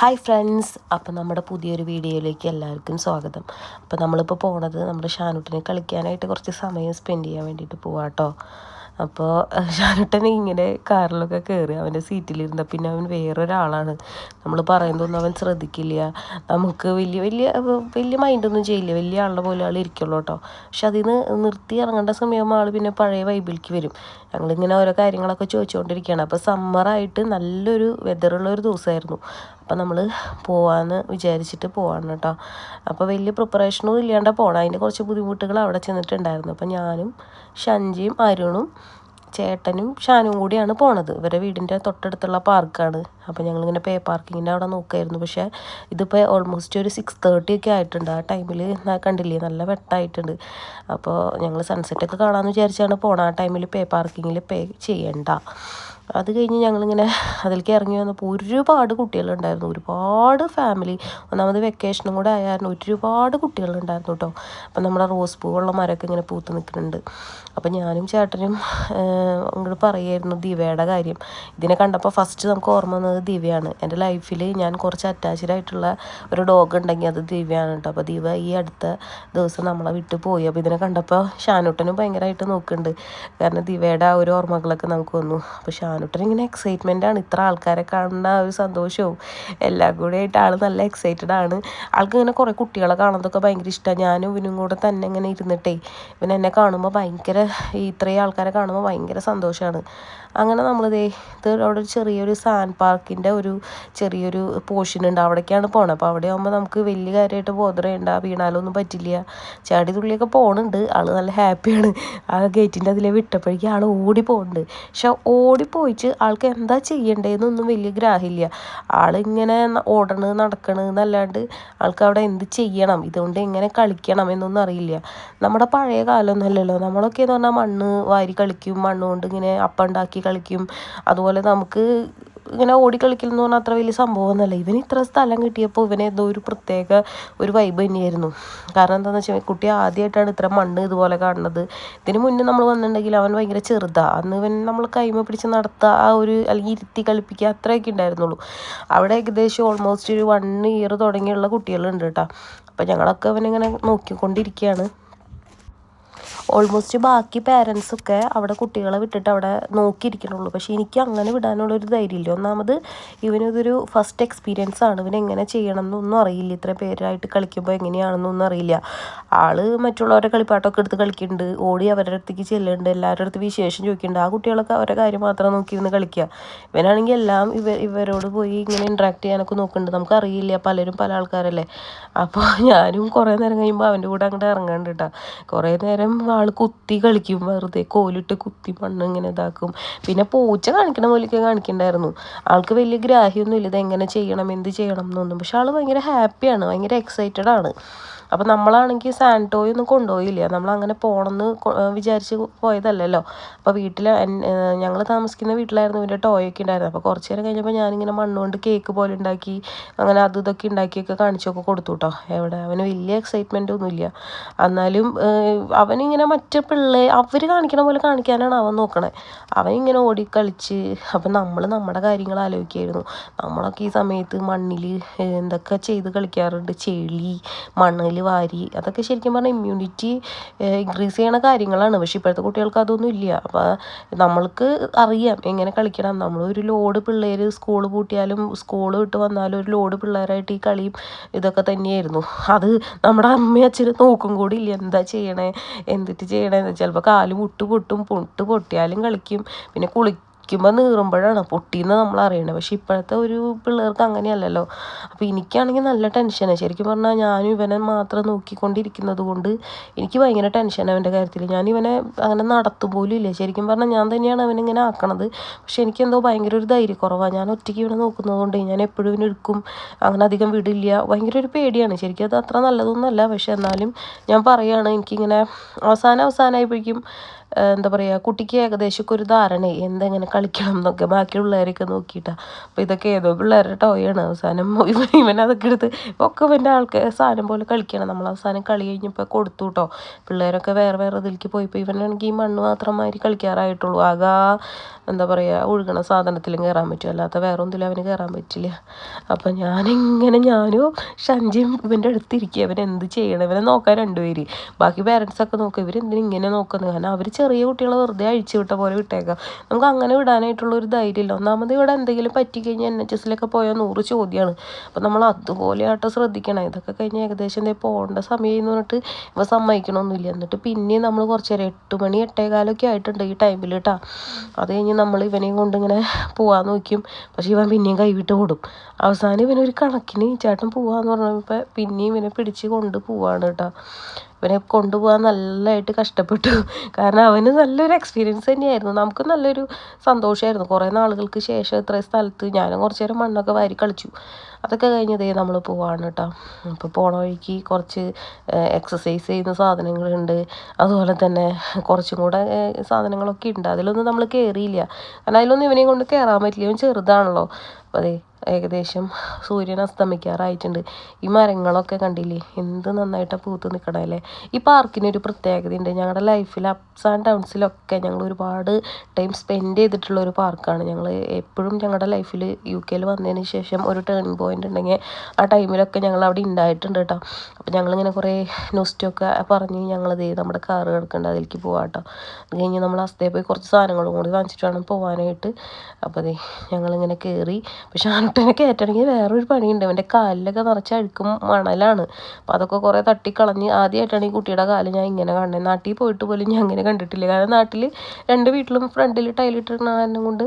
Hi friends, അപ്പോൾ നമ്മുടെ പുതിയൊരു വീഡിയോയിലേക്ക് എല്ലാവർക്കും സ്വാഗതം. അപ്പോൾ നമ്മളിപ്പോൾ പോണത് നമ്മുടെ ഷാനുട്ടിനെ കളിക്കാനായിട്ട് കുറച്ച് സമയം സ്പെൻഡ് ചെയ്യാൻ വേണ്ടിയിട്ട് പോവാം കേട്ടോ. അപ്പോൾ ഷാനുട്ടനെ ഇങ്ങനെ കാറിലൊക്കെ കയറി അവൻ്റെ സീറ്റിലിരുന്ന പിന്നെ അവൻ വേറൊരാളാണ്. നമ്മൾ പറയുന്നതൊന്നും അവൻ ശ്രദ്ധിക്കില്ല. നമുക്ക് വലിയ വലിയ വലിയ മൈൻഡൊന്നും ചെയ്യില്ല. വലിയ ആളുടെ പോലെ ആൾ ഇരിക്കുള്ളൂ കേട്ടോ. പക്ഷെ അതിന് നിർത്തി ഇറങ്ങേണ്ട സമയമാകുമ്പോൾ ആൾ പിന്നെ പഴയ വൈബിലേക്ക് വരും. ഞങ്ങളിങ്ങനെ ഓരോ കാര്യങ്ങളൊക്കെ ചോദിച്ചുകൊണ്ടിരിക്കുകയാണ്. അപ്പോൾ സമ്മറായിട്ട് നല്ലൊരു വെതറുള്ളൊരു ദിവസമായിരുന്നു. അപ്പം നമ്മൾ പോവാമെന്ന് വിചാരിച്ചിട്ട് പോവാണ് കേട്ടോ. അപ്പോൾ വലിയ പ്രിപ്പറേഷനും ഇല്ലാണ്ട് പോകണം. അതിൻ്റെ കുറച്ച് ബുദ്ധിമുട്ടുകൾ അവിടെ ചെന്നിട്ടുണ്ടായിരുന്നു. അപ്പം ഞാനും ഷഞ്ചിയും അരുണും ചേട്ടനും ഷാനും കൂടിയാണ് പോണത്. ഇവരുടെ വീടിൻ്റെ തൊട്ടടുത്തുള്ള പാർക്കാണ്. അപ്പോൾ ഞങ്ങളിങ്ങനെ പാർക്കിങ്ങിൻ്റെ അവിടെ നോക്കുമായിരുന്നു. പക്ഷേ ഇതിപ്പോൾ ഓൾമോസ്റ്റ് ഒരു 6:30 ഒക്കെ ആയിട്ടുണ്ട്. ആ ടൈമിൽ കണ്ടില്ലേ, നല്ല വെട്ടമായിട്ടുണ്ട്. അപ്പോൾ ഞങ്ങൾ സൺസെറ്റൊക്കെ കാണാമെന്ന് വിചാരിച്ചാണ് പോണത്. ആ ടൈമിൽ പാർക്കിങ്ങിൽ ചെയ്യണ്ട. അത് കഴിഞ്ഞ് ഞങ്ങളിങ്ങനെ അതിലേക്ക് ഇറങ്ങി വന്നപ്പോൾ ഒരുപാട് കുട്ടികളുണ്ടായിരുന്നു. ഒരുപാട് ഫാമിലി, ഒന്നാമത് വെക്കേഷനും കൂടെ ആയായിരുന്നു. ഒരുപാട് കുട്ടികളുണ്ടായിരുന്നു കേട്ടോ. അപ്പം നമ്മുടെ റോസ് പൂവുള്ള മരമൊക്കെ ഇങ്ങനെ പൂത്ത് നിൽക്കുന്നുണ്ട്. അപ്പം ഞാനും ചേട്ടനും അങ്ങോട്ട് പറയുമായിരുന്നു ദിവ്യയുടെ കാര്യം. ഇതിനെ കണ്ടപ്പോൾ ഫസ്റ്റ് നമുക്ക് ഓർമ്മ വന്നത് ദിവ്യയാണ്. എൻ്റെ ലൈഫിൽ ഞാൻ കുറച്ച് അറ്റാച്ച്ഡ് ആയിട്ടുള്ള ഒരു ഡോഗ് ഉണ്ടെങ്കിൽ അത് ദിവ്യയാണ് കേട്ടോ. അപ്പോൾ ദിവ്യ ഈ അടുത്ത ദിവസം നമ്മളെ വിട്ട് പോയി. അപ്പോൾ ഇതിനെ കണ്ടപ്പോൾ ഷാനുട്ടനും ഭയങ്കരമായിട്ട് നോക്കുന്നുണ്ട്. കാരണം ദിവ്യയുടെ ആ ഒരു ഓർമ്മകളൊക്കെ നമുക്ക് വന്നു. അപ്പോൾ ഷാനുട്ടൻ ഇങ്ങനെ എക്സൈറ്റ്മെൻ്റ് ആണ്. ഇത്ര ആൾക്കാരെ കാണുന്ന ആ ഒരു സന്തോഷവും എല്ലാം കൂടെ ആയിട്ട് ആൾ നല്ല എക്സൈറ്റഡ് ആണ്. ആൾക്ക് ഇങ്ങനെ കുറേ കുട്ടികളെ കാണുന്നതൊക്കെ ഭയങ്കര ഇഷ്ടമാണ്. ഞാനും ഇവനും കൂടെ തന്നെ ഇങ്ങനെ ഇരുന്നിട്ടേ ഇവൻ എന്നെ കാണുമ്പോൾ ഭയങ്കര ഇത്രയും ആൾക്കാരെ കാണുമ്പോൾ ഭയങ്കര സന്തോഷമാണ്. അങ്ങനെ ഇത് അവിടെ ഒരു ചെറിയൊരു സാൻഡ് പാർക്കിൻ്റെ ഒരു ചെറിയൊരു പോർഷൻ ഉണ്ട്. അവിടേക്കാണ് പോണത്. അപ്പോൾ അവിടെ ആകുമ്പോൾ നമുക്ക് വലിയ കാര്യമായിട്ട് ബോധറേണ്ട, വീണാലൊന്നും പറ്റില്ല. ചാടി തുള്ളിയൊക്കെ പോകുന്നുണ്ട്. ആൾ നല്ല ഹാപ്പിയാണ്. ആ ഗേറ്റിൻ്റെ അതിലെ വിട്ടപ്പോഴേക്കും ആൾ ഓടി പോകുന്നുണ്ട്. പക്ഷെ ഓടിപ്പോയിച്ച് ആൾക്ക് എന്താ ചെയ്യേണ്ടതെന്നൊന്നും വലിയ ഗ്രാഹ്യമില്ല. ആളിങ്ങനെ നടക്കണമെന്നല്ലാണ്ട് ആൾക്ക് അവിടെ എന്ത് ചെയ്യണം, ഇതുകൊണ്ട് എങ്ങനെ കളിക്കണം എന്നൊന്നും അറിയില്ല. നമ്മുടെ പഴയ കാലമൊന്നും അല്ലല്ലോ. നമ്മളൊക്കെ എന്ന് പറഞ്ഞാൽ മണ്ണ് വാരി കളിക്കും, മണ്ണ് കൊണ്ട് ഇങ്ങനെ ഉണ്ടാക്കി കളിക്കും. അതുപോലെ നമുക്ക് ഇങ്ങനെ ഓടിക്കളിക്കലെന്ന് പറഞ്ഞാൽ അത്ര വലിയ സംഭവമൊന്നുമല്ല. ഇവന് ഇത്ര സ്ഥലം കിട്ടിയപ്പോൾ ഇവന് എന്തോ ഒരു പ്രത്യേക ഒരു വൈബ് തന്നെയായിരുന്നു. കാരണം എന്താണെന്ന് വെച്ചാൽ കുട്ടി ആദ്യമായിട്ടാണ് ഇത്ര മണ്ണ് ഇതുപോലെ കാണുന്നത്. ഇതിന് മുന്നേ നമ്മൾ വന്നിട്ടുണ്ടെങ്കിൽ അവൻ ഭയങ്കര ചെറുതാണ്. അന്ന് ഇവൻ നമ്മൾ കൈമ പിടിച്ച് നടത്തുക, ആ ഒരു അല്ലെങ്കിൽ ഇരുത്തി കളിപ്പിക്കുക, അത്രയൊക്കെ ഉണ്ടായിരുന്നുള്ളൂ. അവിടെ ഏകദേശം ഓൾമോസ്റ്റ് ഒരു 1 ഇയർ തുടങ്ങിയുള്ള കുട്ടികളുണ്ട് കേട്ടോ. അപ്പോൾ ഞങ്ങളൊക്കെ അവനിങ്ങനെ നോക്കിക്കൊണ്ടിരിക്കുകയാണ്. ഓൾമോസ്റ്റ് ബാക്കി പേരൻസൊക്കെ അവിടെ കുട്ടികളെ വിട്ടിട്ട് അവിടെ നോക്കിയിരിക്കണുള്ളൂ. പക്ഷേ എനിക്ക് അങ്ങനെ വിടാനുള്ളൊരു ധൈര്യമില്ല. ഒന്നാമത് ഇവനിതൊരു ഫസ്റ്റ് എക്സ്പീരിയൻസ് ആണ്. ഇവനെങ്ങനെ ചെയ്യണം എന്നൊന്നും അറിയില്ല. ഇത്ര പേരായിട്ട് കളിക്കുമ്പോൾ എങ്ങനെയാണെന്നൊന്നും അറിയില്ല. മറ്റുള്ളവരുടെ കളിപ്പാട്ടമൊക്കെ എടുത്ത് കളിക്കുന്നുണ്ട്, ഓടി അവരുടെ അടുത്തേക്ക് ചെല്ലുന്നുണ്ട്, എല്ലാവരുടെ അടുത്ത് വിശേഷം ചോദിക്കുന്നുണ്ട്. ആ കുട്ടികളൊക്കെ അവരുടെ കാര്യം മാത്രം നോക്കിയിരുന്ന് കളിക്കുക. ഇവനാണെങ്കിൽ എല്ലാം ഇവരോട് പോയി ഇങ്ങനെ ഇൻട്രാക്ട് ചെയ്യാനൊക്കെ നോക്കുന്നുണ്ട്. നമുക്കറിയില്ല, പലരും പല ആൾക്കാരല്ലേ. അപ്പോൾ ഞാനും കുറേ നേരം കഴിയുമ്പോൾ അവൻ്റെ കൂടെ അങ്ങോട്ട് ഇറങ്ങാണ്ട് കേട്ടോ. കുറേ നേരം ആൾ കുത്തി കളിക്കും, വെറുതെ കോലിട്ട് കുത്തി മണ്ണ് ഇങ്ങനെ ഇതാക്കും. പിന്നെ പൂച്ച കാണിക്കണ പോലെയൊക്കെ കാണിക്കണ്ടായിരുന്നു. ആൾക്ക് വലിയ ഗ്രാഹ്യമൊന്നുമില്ല ഇതെങ്ങനെ ചെയ്യണം, എന്ത് ചെയ്യണം എന്നൊന്നും. പക്ഷെ ആൾ ഭയങ്കര ഹാപ്പിയാണ്, ഭയങ്കര എക്സൈറ്റഡ് ആണ്. അപ്പോൾ നമ്മളാണെങ്കിൽ സാൻറ്റോയ് ഒന്നും കൊണ്ടുപോയില്ല. നമ്മളങ്ങനെ പോകണമെന്ന് വിചാരിച്ച് പോയതല്ലല്ലോ. അപ്പോൾ ഞങ്ങൾ താമസിക്കുന്ന വീട്ടിലായിരുന്നു ഇവൻ്റെ ടോയൊക്കെ ഉണ്ടായിരുന്നത്. അപ്പോൾ കുറച്ച് നേരം കഴിഞ്ഞപ്പോൾ ഞാനിങ്ങനെ മണ്ണുകൊണ്ട് കേക്ക് പോലെ ഉണ്ടാക്കി, അങ്ങനെ ഇതൊക്കെ ഉണ്ടാക്കിയൊക്കെ കാണിച്ചൊക്കെ കൊടുത്തു കേട്ടോ. അവന് വലിയ എക്സൈറ്റ്മെൻ്റ് ഒന്നുമില്ല. എന്നാലും അവനിങ്ങനെ മറ്റു അവർ കാണിക്കണ പോലെ കാണിക്കാനാണ് അവൻ നോക്കണേ. അവനിങ്ങനെ ഓടിക്കളിച്ച്. അപ്പം നമ്മുടെ കാര്യങ്ങൾ ആലോചിക്കുമായിരുന്നു. നമ്മളൊക്കെ ഈ സമയത്ത് മണ്ണിൽ എന്തൊക്കെ ചെയ്ത് കളിക്കാറുണ്ട്. ചെളി, മണ്ണിൽ വാരി, അതൊക്കെ ശരിക്കും പറഞ്ഞാൽ ഇമ്മ്യൂണിറ്റി ഇൻക്രീസ് ചെയ്യണ കാര്യങ്ങളാണ്. പക്ഷെ ഇപ്പോഴത്തെ കുട്ടികൾക്ക് അതൊന്നും ഇല്ല. അപ്പോൾ നമ്മൾക്ക് അറിയാം എങ്ങനെ കളിക്കണം. നമ്മളൊരു ലോഡ് പിള്ളേർ സ്കൂൾ പൂട്ടിയാലും സ്കൂൾ വിട്ട് വന്നാലും ഒരു ലോഡ് പിള്ളേരായിട്ട് ഈ കളിയും ഇതൊക്കെ തന്നെയായിരുന്നു. അത് നമ്മുടെ അമ്മയും അച്ഛനും നോക്കും കൂടി ഇല്ല എന്താ ചെയ്യണേ, എന്തിട്ട് ചെയ്യണേന്ന്. ചിലപ്പോൾ കാല് പൊട്ടിയാലും കളിക്കും. പിന്നെ കുളിക്കുമ്പോൾ നീറുമ്പോഴാണ് പൊട്ടിയെന്ന് നമ്മൾ അറിയണത്. പക്ഷെ ഇപ്പോഴത്തെ ഒരു പിള്ളേർക്ക് അങ്ങനെയല്ലല്ലോ. അപ്പോൾ എനിക്കാണെങ്കിൽ നല്ല ടെൻഷനാണ്. ശരിക്കും പറഞ്ഞാൽ ഞാനും ഇവനെ മാത്രം നോക്കിക്കൊണ്ടിരിക്കുന്നത് കൊണ്ട് എനിക്ക് ഭയങ്കര ടെൻഷനാണ് അവൻ്റെ കാര്യത്തിൽ. ഞാനിവനെ അങ്ങനെ നടത്തുപോലും ഇല്ല. ശരിക്കും പറഞ്ഞാൽ ഞാൻ തന്നെയാണ് അവനിങ്ങനെ ആക്കണത്. പക്ഷെ എനിക്കെന്തോ ഭയങ്കര ഒരു ധൈര്യക്കുറവാണ്. ഞാൻ ഒറ്റയ്ക്ക് ഇവനെ നോക്കുന്നത് കൊണ്ട് ഞാൻ എപ്പോഴും ഇവനെ എടുക്കും, അങ്ങനെ അധികം വിടില്ല. ഭയങ്കര ഒരു പേടിയാണ്. ശരിക്കും അത് അത്ര നല്ലതൊന്നുമല്ല. പക്ഷെ എന്നാലും ഞാൻ പറയുകയാണ്, എനിക്കിങ്ങനെ അവസാനമായപ്പോഴേക്കും എന്താ പറയുക, കുട്ടിക്ക് ഏകദേശമൊക്കെ ഒരു ധാരണ എന്തെങ്ങനെ കളിക്കണം എന്നൊക്കെ ബാക്കിയുള്ള പിള്ളേരൊക്കെ നോക്കിയിട്ടാണ്. അപ്പോൾ ഇതൊക്കെ ഏതോ പിള്ളേരുടെ ടോയാണ്. അവസാനം ഇവൻ അതൊക്കെ എടുത്ത് ഒക്കെ ഇവൻ്റെ സാധനം പോലെ കളിക്കണം. നമ്മൾ അവസാനം കളി കഴിഞ്ഞപ്പോൾ കൊടുത്തു കേട്ടോ. പിള്ളേരൊക്കെ വേറെ വേറെ ഇതിലേക്ക് പോയപ്പോൾ ഇവനാണെങ്കിൽ ഈ മണ്ണ് മാത്രമാതിരി കളിക്കാറായിട്ടുള്ളൂ. ആകെ എന്താ പറയുക, ഒഴുകണ സാധനത്തിലും കയറാൻ പറ്റും, അല്ലാത്ത വേറെ ഒന്നിലും അവന് കയറാൻ പറ്റില്ല. അപ്പം ഞാനും ഷഞ്ചിയും ഇവൻ്റെ അടുത്തിരിക്കുക, ഇവൻ എന്ത് ചെയ്യണം, ഇവനെ നോക്കാൻ രണ്ടുപേര്. ബാക്കി പേരൻസൊക്കെ നോക്കുക, ഇവരെന്തിനും ഇങ്ങനെ നോക്കുന്നത്. കാരണം അവർ ചെറിയ കുട്ടികളെ വെറുതെ അഴിച്ചു വിട്ട പോലെ വിട്ടേക്കാം. നമുക്ക് അങ്ങനെ വിടാനായിട്ടുള്ളൊരു ധൈര്യമില്ല. ഒന്നാമത് ഇവിടെ എന്തെങ്കിലും പറ്റിക്കഴിഞ്ഞാൽ NHS പോയാൽ 100 ചോദ്യമാണ്. അപ്പം നമ്മൾ അതുപോലെ ആയിട്ട് ശ്രദ്ധിക്കണം. ഇതൊക്കെ കഴിഞ്ഞ് ഏകദേശം പോകേണ്ട സമയം എന്ന് പറഞ്ഞിട്ട് ഇവ സമ്മതിക്കണമൊന്നുമില്ല. എന്നിട്ട് പിന്നെയും നമ്മൾ കുറച്ച് നേരം 8 മണി 8:15 ആയിട്ടുണ്ട് ഈ ടൈമിൽ കേട്ടോ. അത് കഴിഞ്ഞ് നമ്മൾ ഇവനെയും കൊണ്ട് ഇങ്ങനെ പോകാൻ നോക്കും. പക്ഷേ ഇവൻ പിന്നെയും കൈവിട്ട് ഓടും. അവസാനം ഇവനൊരു കണക്കിന് ചേട്ടൻ പോവാന്ന് പറഞ്ഞപ്പോൾ പിന്നെയും ഇവനെ പിടിച്ച് കൊണ്ട് പോവാണ് കേട്ടോ. ഇവനെ കൊണ്ടുപോകാൻ നല്ലതായിട്ട് കഷ്ടപ്പെട്ടു. കാരണം അവന് നല്ലൊരു എക്സ്പീരിയൻസ് തന്നെയായിരുന്നു. നമുക്ക് നല്ലൊരു സന്തോഷമായിരുന്നു. കുറേ നാളുകൾക്ക് ശേഷം ഇത്രയും സ്ഥലത്ത് ഞാനും കുറച്ച് നേരം മണ്ണൊക്കെ വാരി കളിച്ചു. അതൊക്കെ കഴിഞ്ഞതേ നമ്മൾ പോവാണ് കേട്ടോ. അപ്പോൾ പോണ വഴിക്ക് കുറച്ച് എക്സസൈസ് ചെയ്യുന്ന സാധനങ്ങളുണ്ട്. അതുപോലെ തന്നെ കുറച്ചും കൂടെ സാധനങ്ങളൊക്കെ ഉണ്ട്. അതിലൊന്നും നമ്മൾ കയറിയില്ല. കാരണം അതിലൊന്നും ഇവനെയും കൊണ്ട് കയറാൻ പറ്റില്ല. ഇവൻ ചെറുതാണല്ലോ. അപ്പോൾ അതേ ഏകദേശം സൂര്യൻ അസ്തമിക്കാറായിട്ടുണ്ട്. ഈ മരങ്ങളൊക്കെ കണ്ടില്ലേ, എന്ത് നന്നായിട്ടാണ് പൂത്ത് നിൽക്കണല്ലേ. ഈ പാർക്കിനൊരു പ്രത്യേകതയുണ്ട്. ഞങ്ങളുടെ ലൈഫിൽ അപ്സ് ആൻഡ് ഡൗൺസിലൊക്കെ ഞങ്ങൾ ഒരുപാട് ടൈം സ്പെൻഡ് ചെയ്തിട്ടുള്ള ഒരു പാർക്കാണ്. ഞങ്ങൾ എപ്പോഴും ഞങ്ങളുടെ ലൈഫിൽ UK വന്നതിന് ശേഷം ഒരു ടേണിംഗ് പോയിൻ്റ് ഉണ്ടെങ്കിൽ ആ ടൈമിലൊക്കെ ഞങ്ങൾ അവിടെ ഉണ്ടായിട്ടുണ്ട് കേട്ടോ. അപ്പോൾ ഞങ്ങളിങ്ങനെ കുറേ നൊസ്റ്റൊക്കെ പറഞ്ഞ് ഞങ്ങളത് നമ്മുടെ കാറ് കിടക്കേണ്ട അതിലേക്ക് പോകാം കേട്ടോ. അത് കഴിഞ്ഞ് നമ്മൾ അസ്തേ പോയി കുറച്ച് സാധനങ്ങളും കൂടി വാങ്ങിച്ചിട്ട് വേണം പോകാനായിട്ട്. അപ്പോൾ അതെ ഞങ്ങളിങ്ങനെ കയറി. പക്ഷെ ആനട്ടനെ കയറ്റണമെങ്കിൽ വേറൊരു പണിയുണ്ട്. അവൻ്റെ കാലിലൊക്കെ നിറച്ച് അഴുക്കും മണലാണ്. അപ്പോൾ അതൊക്കെ കുറേ തട്ടിക്കളഞ്ഞ് ആദ്യമായിട്ടാണ് ഈ കുട്ടിയുടെ കാല് ഞാൻ ഇങ്ങനെ കാണുന്നത്. നാട്ടിൽ പോയിട്ട് പോലും ഞാൻ അങ്ങനെ കണ്ടിട്ടില്ല. കാരണം നാട്ടിൽ 2 വീട്ടിലും ഫ്രണ്ടിൽ ടൈലിട്ടിരുന്ന കാരണം കൊണ്ട്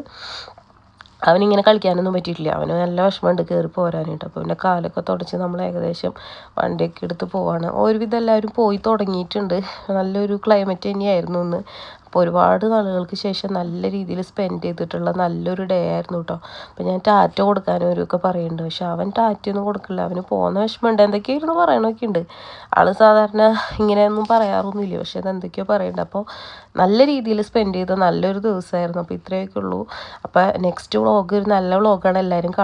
അവനിങ്ങനെ കളിക്കാനൊന്നും പറ്റിയിട്ടില്ല. അവന് നല്ല വിഷമമുണ്ട് കയറി പോരാനായിട്ട്. അപ്പോൾ അവൻ്റെ കാലൊക്കെ തുടച്ച് നമ്മൾ ഏകദേശം വണ്ടിയൊക്കെ എടുത്ത് പോവാണ്. ഒരുവിധം എല്ലാവരും പോയി തുടങ്ങിയിട്ടുണ്ട്. നല്ലൊരു ക്ലൈമറ്റ് തന്നെയായിരുന്നു ഇന്ന്. അപ്പോൾ ഒരുപാട് നാളുകൾക്ക് ശേഷം നല്ല രീതിയിൽ സ്പെൻഡ് ചെയ്തിട്ടുള്ള നല്ലൊരു ഡേ ആയിരുന്നു കേട്ടോ. അപ്പോൾ ഞാൻ ടാറ്റ കൊടുക്കാനും അവരൊക്കെ പറയുന്നുണ്ട്. പക്ഷെ അവൻ ടാറ്റയൊന്നും കൊടുക്കില്ല. അവന് പോകുന്ന വിഷമമുണ്ട്. എന്തൊക്കെയായിരുന്നു പറയണമൊക്കെ ഉണ്ട്. ആൾ സാധാരണ ഇങ്ങനെയൊന്നും പറയാറൊന്നുമില്ല. പക്ഷെ അത് എന്തൊക്കെയോ പറയുന്നുണ്ട്. അപ്പോൾ നല്ല രീതിയിൽ സ്പെൻഡ് ചെയ്ത നല്ലൊരു ദിവസമായിരുന്നു. അപ്പോൾ ഇത്രയൊക്കെ ഉള്ളൂ. അപ്പോൾ നെക്സ്റ്റ് വ്ളോഗ് ഒരു നല്ല വ്ളോഗാണ്. എല്ലാവരും